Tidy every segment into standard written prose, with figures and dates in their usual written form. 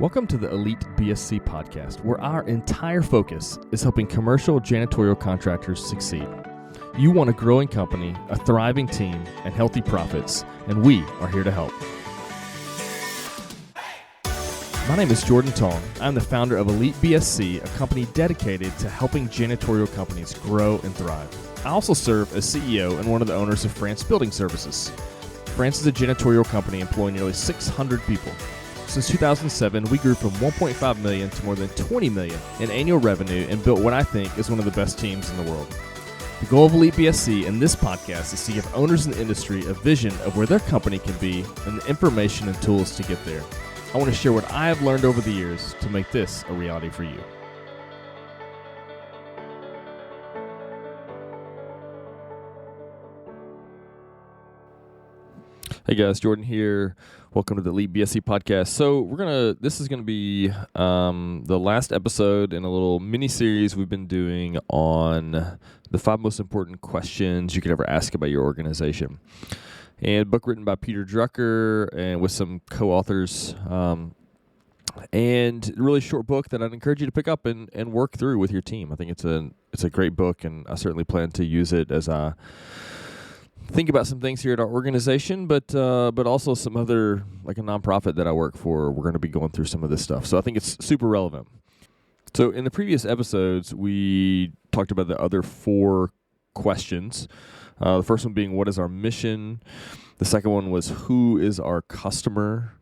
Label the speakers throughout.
Speaker 1: Welcome to the Elite BSC podcast, where our entire focus is helping commercial janitorial contractors succeed. You want a growing company, a thriving team, and healthy profits, and we are here to help. My name is Jordan Tong. I'm the founder of Elite BSC, a company dedicated to helping janitorial companies grow and thrive. I also serve as CEO and one of the owners of France Building Services. France is a janitorial company employing nearly 600 people. Since 2007, we grew from 1.5 million to more than 20 million in annual revenue and built what I think is one of the best teams in the world. The goal of Elite BSC and this podcast is to give owners in the industry a vision of where their company can be and the information and tools to get there. I want to share what I have learned over the years to make this a reality for you. Hey guys, Jordan here. Welcome to the Elite BSC podcast. So this is gonna be the last episode in a little mini series we've been doing on the 5 most important questions you could ever ask about your organization. And a book written by Peter Drucker and with some co-authors. And a really short book that I'd encourage you to pick up and work through with your team. I think it's a great book, and I certainly plan to use it as I think about some things here at our organization, but also some other, like a nonprofit that I work for. We're going to be going through some of this stuff. So I think it's super relevant. So in the previous episodes, we talked about the other 4 questions. The first one being, what is our mission? The second one was, who is our customer?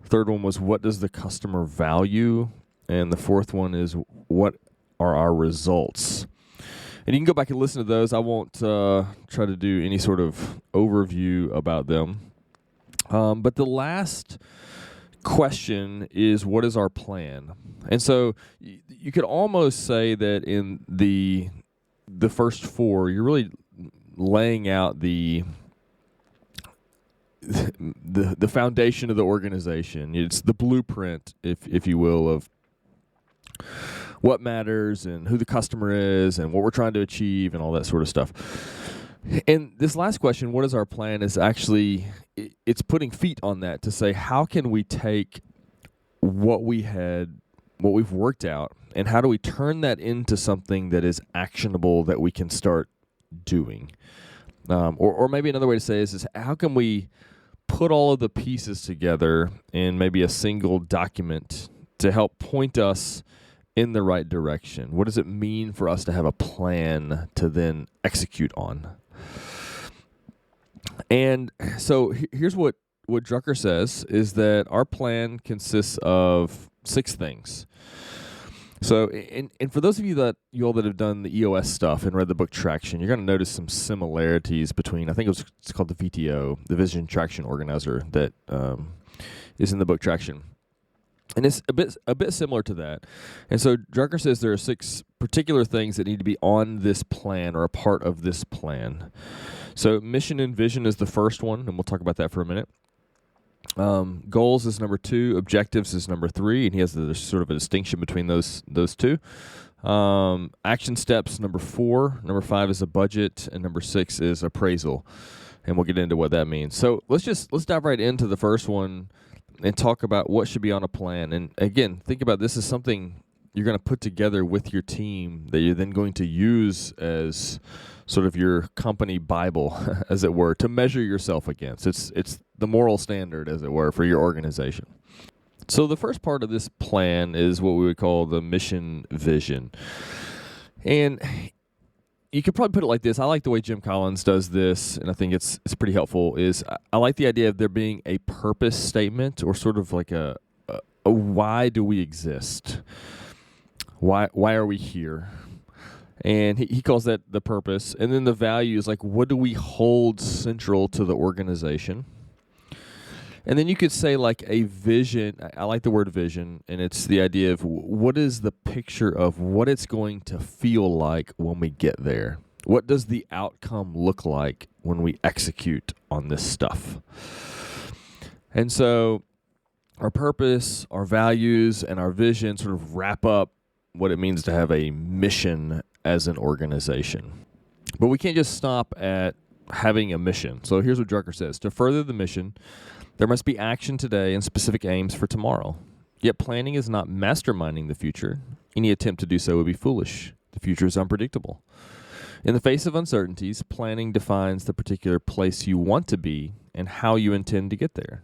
Speaker 1: Third one was, what does the customer value? And the fourth one is, what are our results? And you can go back and listen to those. I won't try to do any sort of overview about them. But the last question is, what is our plan? And so you could almost say that in the first 4, you're really laying out the foundation of the organization. It's the blueprint, if you will, of what matters and who the customer is and what we're trying to achieve and all that sort of stuff. And this last question, what is our plan, is actually, it's putting feet on that to say, how can we take what we've worked out, and how do we turn that into something that is actionable that we can start doing? Or maybe another way to say is how can we put all of the pieces together in maybe a single document to help point us in the right direction? What does it mean for us to have a plan to then execute on? And so here's what Drucker says, is that our plan consists of 6 things. So, and for those of you all that have done the EOS stuff and read the book Traction, you're going to notice some similarities between, I think it's called the VTO, the Vision Traction Organizer, that is in the book Traction. And it's a bit similar to that. And so Drucker says there are 6 particular things that need to be on this plan or a part of this plan. So mission and vision is the first one, and we'll talk about that for a minute. Goals is number 2. Objectives is number 3, and he has sort of a distinction between those 2. Action steps, number 4. Number 5 is a budget, and number 6 is appraisal. And we'll get into what that means. So let's dive right into the first one and talk about what should be on a plan. And again, think about this as something you're going to put together with your team that you're then going to use as sort of your company Bible, as it were, to measure yourself against. It's the moral standard, as it were, for your organization. So the first part of this plan is what we would call the mission vision. And you could probably put it like this. I like the way Jim Collins does this, and I think it's pretty helpful, is I like the idea of there being a purpose statement, or sort of like a why do we exist? Why are we here? And he calls that the purpose. And then the values, like what do we hold central to the organization? And then you could say like a vision. I like the word vision, and it's the idea of what is the picture of what it's going to feel like when we get there? What does the outcome look like when we execute on this stuff? And so our purpose, our values, and our vision sort of wrap up what it means to have a mission as an organization. But we can't just stop at having a mission. So here's what Drucker says. To further the mission, there must be action today and specific aims for tomorrow. Yet planning is not masterminding the future. Any attempt to do so would be foolish. The future is unpredictable. In the face of uncertainties, planning defines the particular place you want to be and how you intend to get there.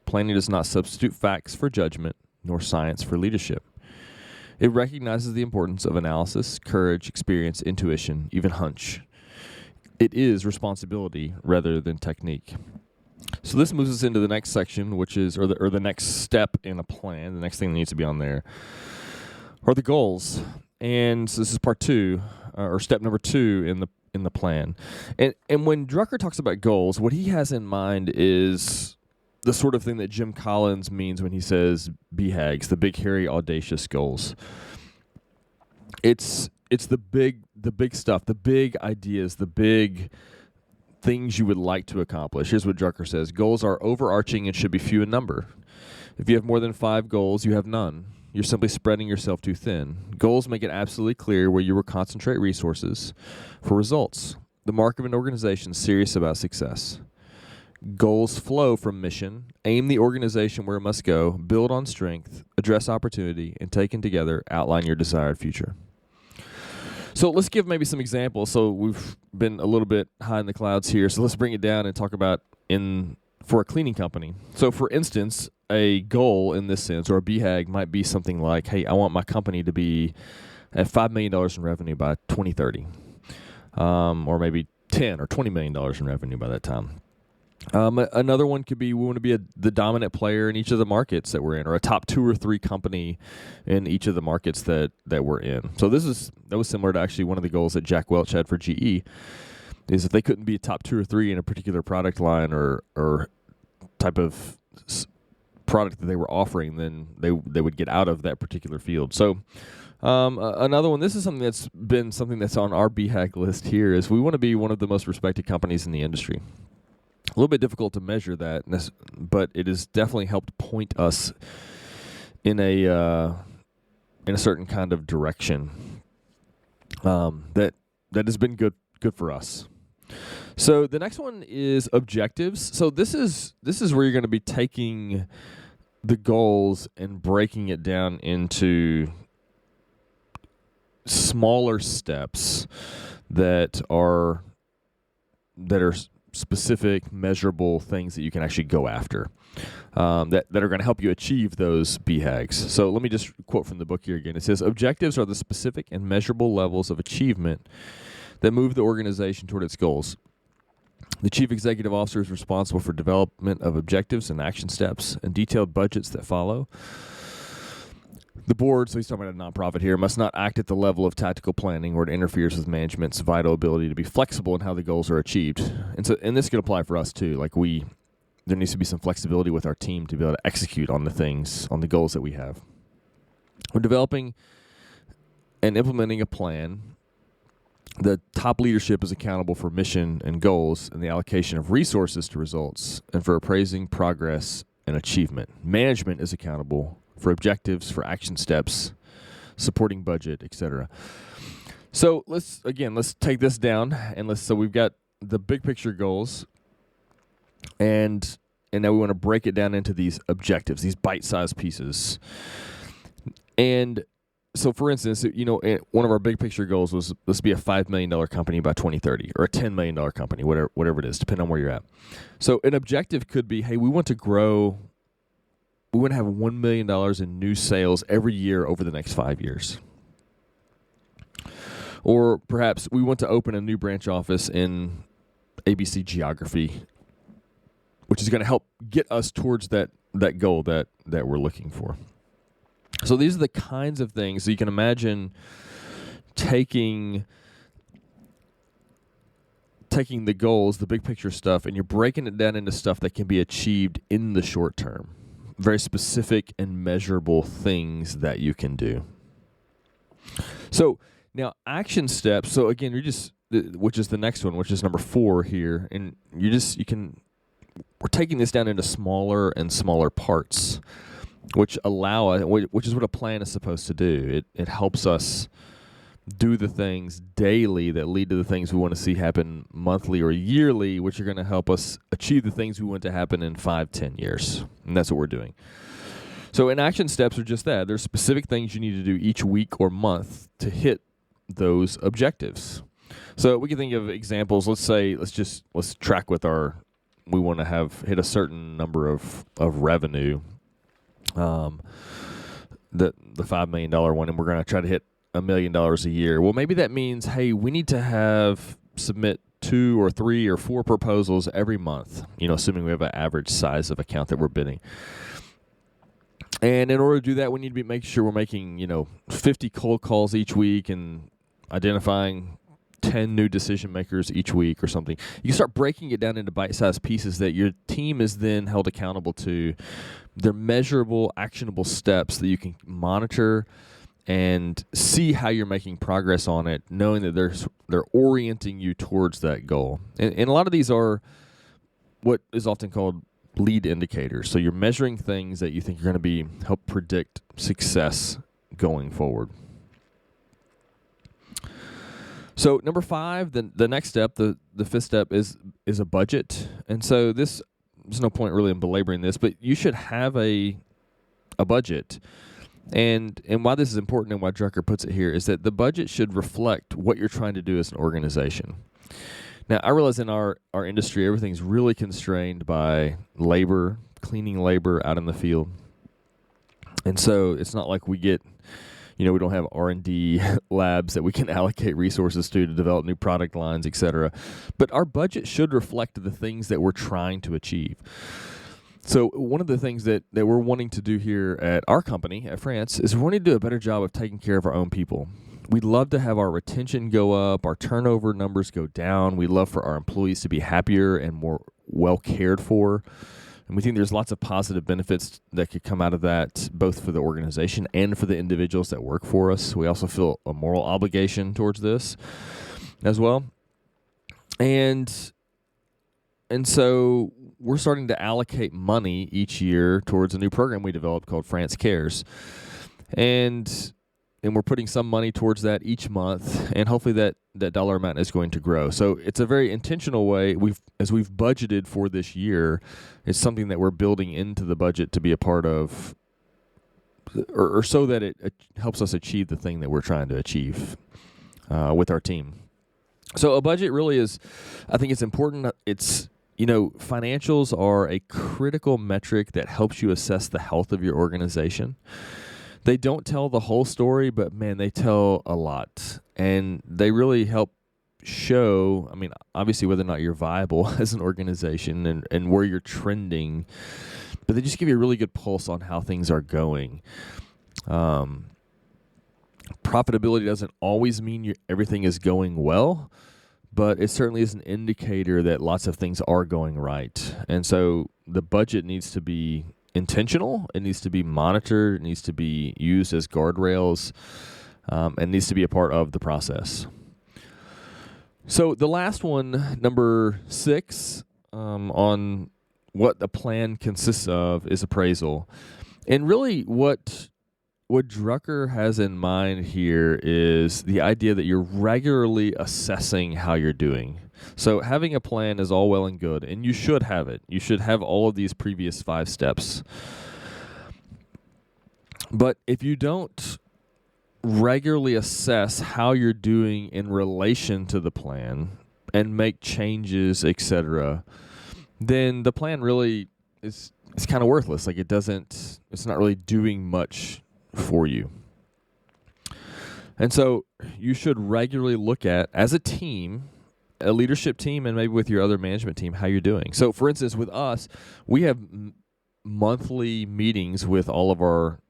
Speaker 1: Planning does not substitute facts for judgment, nor science for leadership. It recognizes the importance of analysis, courage, experience, intuition, even hunch. It is responsibility rather than technique. So this moves us into the next section, which is, or the next step in a plan. The next thing that needs to be on there are the goals. And so this is part 2, or step number 2 in the plan. And when Drucker talks about goals, what he has in mind is the sort of thing that Jim Collins means when he says BHAGs, the big, hairy, audacious goals. It's the big stuff, the big ideas, the big things you would like to accomplish. Here's what Drucker says. Goals are overarching and should be few in number. If you have more than 5 goals, you have none. You're simply spreading yourself too thin. Goals make it absolutely clear where you will concentrate resources for results. The mark of an organization serious about success. Goals flow from mission. Aim the organization where it must go. Build on strength. Address opportunity. And taken together, outline your desired future. So let's give maybe some examples. So we've been a little bit high in the clouds here. So let's bring it down and talk about for a cleaning company. So for instance, a goal in this sense, or a BHAG, might be something like, hey, I want my company to be at $5 million in revenue by 2030. Or maybe $10 or $20 million in revenue by that time. Another one could be we want to be the dominant player in each of the markets that we're in, or a top 2 or 3 company in each of the markets that we're in. So that was similar to actually one of the goals that Jack Welch had for GE, is if they couldn't be a top 2 or 3 in a particular product line or type of product that they were offering, then they would get out of that particular field. So another one, this is something that's on our BHAG list here, is we want to be one of the most respected companies in the industry. A little bit difficult to measure that, but it has definitely helped point us in a certain kind of direction that has been good for us. So the next one is objectives. So this is where you're going to be taking the goals and breaking it down into smaller steps that are specific, measurable things that you can actually go after, that are going to help you achieve those BHAGs. So let me just quote from the book here again. It says, objectives are the specific and measurable levels of achievement that move the organization toward its goals. The chief executive officer is responsible for development of objectives and action steps and detailed budgets that follow. The board, so he's talking about a nonprofit here, must not act at the level of tactical planning where it interferes with management's vital ability to be flexible in how the goals are achieved. And this could apply for us too. Like there needs to be some flexibility with our team to be able to execute on the goals that we have. We're developing and implementing a plan. The top leadership is accountable for mission and goals and the allocation of resources to results and for appraising progress and achievement. Management is accountable for objectives, for action steps, supporting budget, etc. So let's take this down and so we've got the big picture goals, and now we want to break it down into these objectives, these bite-sized pieces. And so, for instance, one of our big picture goals was let's be a $5 million company by 2030, or a $10 million company, whatever it is, depending on where you're at. So an objective could be, hey, we want to grow. We want to have $1 million in new sales every year over the next 5 years. Or perhaps we want to open a new branch office in ABC geography, which is going to help get us towards that goal that we're looking for. So these are the kinds of things. So you can imagine taking the goals, the big picture stuff, and you're breaking it down into stuff that can be achieved in the short term. Very specific and measurable things that you can do. So now action steps. So again, which is the next one, which is number 4 here, and we're taking this down into smaller and smaller parts, which is what a plan is supposed to do. It helps us do the things daily that lead to the things we want to see happen monthly or yearly, which are going to help us achieve the things we want to happen in 5-10 years. And that's what we're doing. So, and action steps are just that. There's specific things you need to do each week or month to hit those objectives. So we can think of examples. Let's track with we want to hit a certain number of revenue, the $5 million one, and we're going to try to hit $1 million a year. Well, maybe that means, hey, we need to submit 2 or 3 or 4 proposals every month, assuming we have an average size of account that we're bidding. And in order to do that, we need to make sure we're making, 50 cold calls each week and identifying 10 new decision makers each week or something. You start breaking it down into bite-sized pieces that your team is then held accountable to. They're measurable, actionable steps that you can monitor and see how you're making progress on it, knowing that they're orienting you towards that goal. And a lot of these are what is often called lead indicators. So you're measuring things that you think are going to help predict success going forward. So number 5, the next step, the 5th step is a budget. And so there's no point really in belaboring this, but you should have a budget. And why this is important and why Drucker puts it here is that the budget should reflect what you're trying to do as an organization. Now, I realize in our industry, everything's really constrained by labor, cleaning labor out in the field. And so it's not like we get, we don't have R&D labs that we can allocate resources to develop new product lines, et cetera. But our budget should reflect the things that we're trying to achieve. So one of the things that we're wanting to do here at our company, at France, is we're wanting to do a better job of taking care of our own people. We'd love to have our retention go up, our turnover numbers go down. We'd love for our employees to be happier and more well cared for. And we think there's lots of positive benefits that could come out of that, both for the organization and for the individuals that work for us. We also feel a moral obligation towards this as well. And so we're starting to allocate money each year towards a new program we developed called France Cares. And we're putting some money towards that each month, and hopefully that dollar amount is going to grow. So it's a very intentional way. As we've budgeted for this year, it's something that we're building into the budget to be a part of, or so that it helps us achieve the thing that we're trying to achieve with our team. So a budget really is, I think it's important. It's, financials are a critical metric that helps you assess the health of your organization. They don't tell the whole story, but man, they tell a lot. And they really help show, obviously whether or not you're viable as an organization and where you're trending, but they just give you a really good pulse on how things are going. Profitability doesn't always mean everything is going well, but it certainly is an indicator that lots of things are going right. And so the budget needs to be intentional, it needs to be monitored, it needs to be used as guardrails, and needs to be a part of the process. So the last one, number 6, on what the plan consists of is appraisal. And really what Drucker has in mind here is the idea that you're regularly assessing how you're doing. So having a plan is all well and good, and you should have it. You should have all of these previous 5 steps. But if you don't regularly assess how you're doing in relation to the plan and make changes, etc., then the plan really is kind of worthless. Like it's not really doing much for you. And so you should regularly look at, as a team, a leadership team, and maybe with your other management team, how you're doing. So for instance, with us, we have monthly meetings with all of our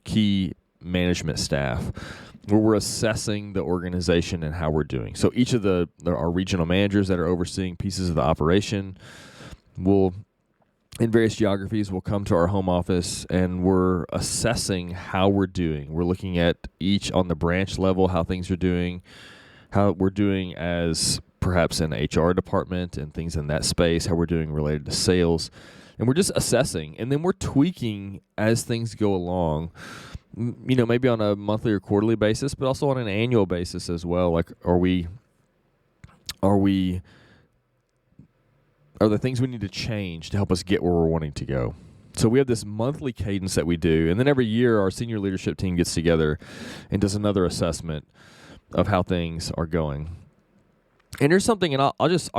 Speaker 1: key management staff where we're assessing the organization and how we're doing. So each of our regional managers that are overseeing pieces of the operation will, in various geographies, will come to our home office, and we're assessing how we're doing. We're looking at each on the branch level, how things are doing, how we're doing as perhaps an HR department and things in that space, how we're doing related to sales. And we're just assessing, and then we're tweaking as things go along, maybe on a monthly or quarterly basis, but also on an annual basis as well. Like, are the things we need to change to help us get where we're wanting to go? So we have this monthly cadence that we do, and then every year our senior leadership team gets together and does another assessment of how things are going. And there's something, and I'll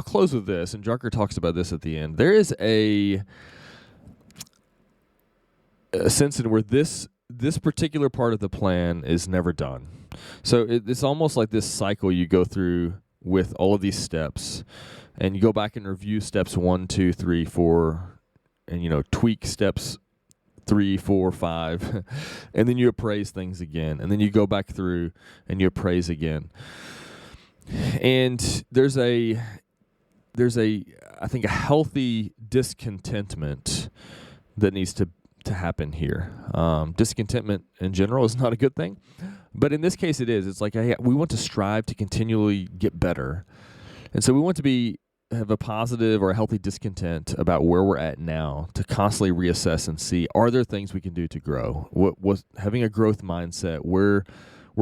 Speaker 1: close with this, and Drucker talks about this at the end. There is a sense in where this particular part of the plan is never done. So it's almost like this cycle you go through with all of these steps, and you go back and review steps 1, 2, 3, 4, and tweak steps 3, 4, 5, and then you appraise things again, and then you go back through and you appraise again. And there's I think a healthy discontentment that needs to happen here. Discontentment in general is not a good thing, but in this case it is. It's like we want to strive to continually get better, and so we want to have a positive or a healthy discontent about where we're at now, to constantly reassess and see, are there things we can do to grow? What was having a growth mindset? Where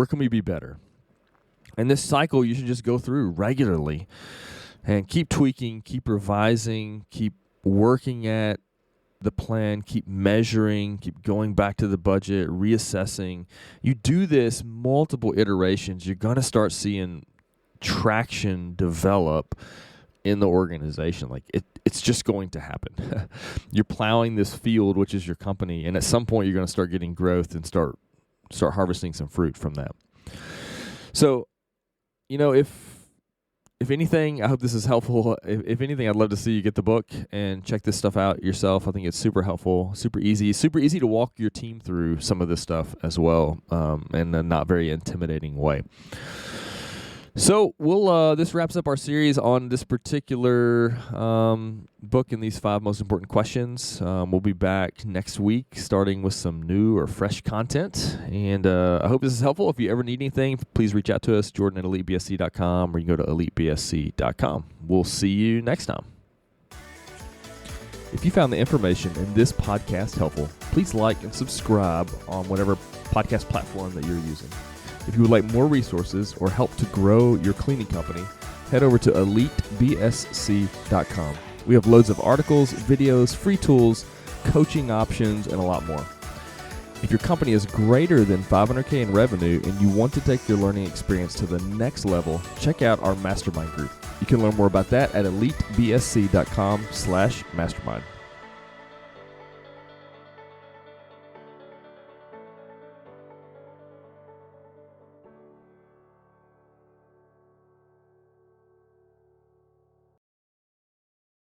Speaker 1: can we be better? And this cycle you should just go through regularly and keep tweaking, keep revising, keep working at the plan, keep measuring, keep going back to the budget, reassessing. You do this multiple iterations, you're going to start seeing traction develop in the organization. Like it's just going to happen. You're plowing this field, which is your company, and at some point you're going to start getting growth and start harvesting some fruit from that. So, if anything, I hope this is helpful. If anything, I'd love to see you get the book and check this stuff out yourself. I think it's super helpful, super easy to walk your team through some of this stuff as well, in a not very intimidating way. So this wraps up our series on this particular book and these 5 most important questions. We'll be back next week starting with some new or fresh content. And I hope this is helpful. If you ever need anything, please reach out to us, Jordan at EliteBSC.com, or you can go to EliteBSC.com. We'll see you next time. If you found the information in this podcast helpful, please like and subscribe on whatever podcast platform that you're using. If you would like more resources or help to grow your cleaning company, head over to EliteBSC.com. We have loads of articles, videos, free tools, coaching options, and a lot more. If your company is greater than $500K in revenue and you want to take your learning experience to the next level, check out our mastermind group. You can learn more about that at EliteBSC.com/mastermind.